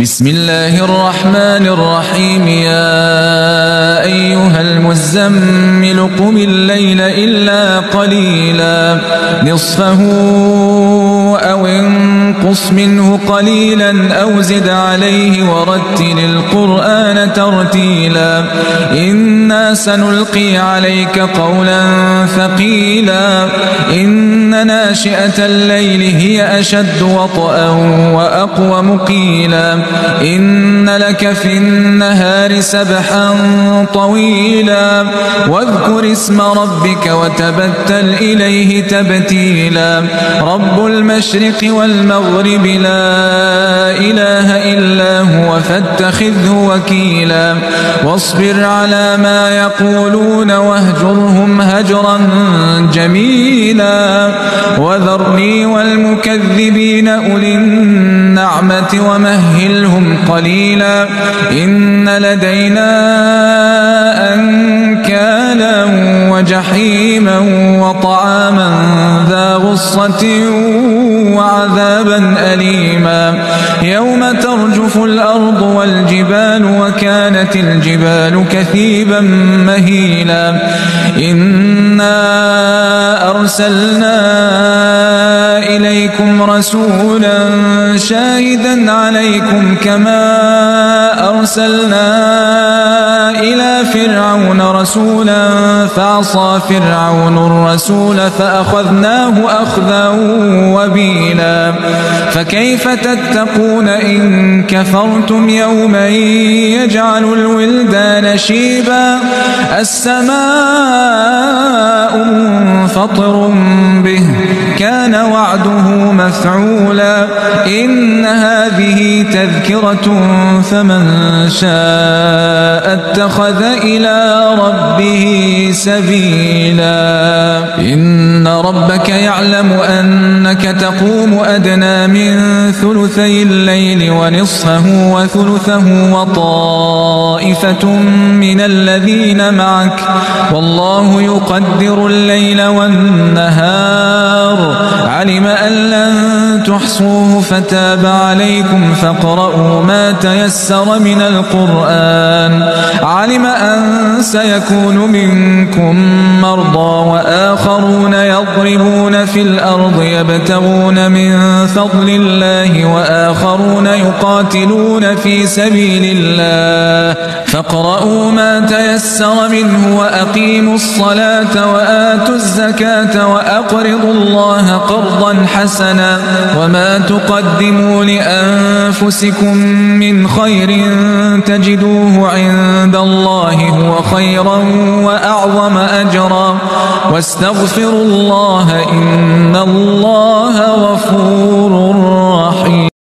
بسم الله الرحمن الرحيم يا أيها المزمل قم الليل إلا قليلا نصفه أو انقص منه قليلا أو زد عليه ورتل القرآن ترتيلا إنا سنلقي عليك قولا ثقيلا إن ناشئة الليل هي أشد وطئا وأقوم قيلا إن لك في النهار سبحا طويلا واذكر اسم ربك وتبتل إليه تبتيلا رب المشرق والمغرب لا إله إلا هو فاتخذه وكيلا واصبر على ما يقولون واهجرهم هجرا جميلا وذرني والمكذبين أولي النعمة ومهلهم قليلا إن لدينا أنكالا وجحيما وطعاما ذا غصة وعذابا أليما يوم ترجف الأرض والجبال وكانت الجبال كثيبا مهيلا إنا أرسلنا إليكم رسولا شاهدا عليكم كما أرسلنا إلى فرعون رسولا فعصى فرعون الرسول فأخذناه أخذا وبيلا فكيف تتقون إن كفرتم يوما يجعل الولدان شيبا السماء منفطر به كان وعده مفعولا إن هذه تذكرة فمن شاء اتخذ إلى ربه سبيلا إن ربك يعلم أنك تقوم أدنى من ثلثي الليل ونصفه وثلثه وطائفة من الذين معك والله يقدر الليل والنهار علم أن لن تحصوه فتاب عليكم فاقرؤوا ما تيسر من القرآن علم أن سيكون منكم مرضى وآخرون يضربون في الأرض يبتغون من فضل الله وآخرون يقاتلون في سبيل الله فاقرؤوا ما تيسر منه وأقيموا الصلاة وآتوا الزكاة وأقرضوا الله قرضا حسنا وما تقدموا لأنفسكم من خير تجدوه عند الله هو خيرا وأعظم أجرا واستغفروا الله إن الله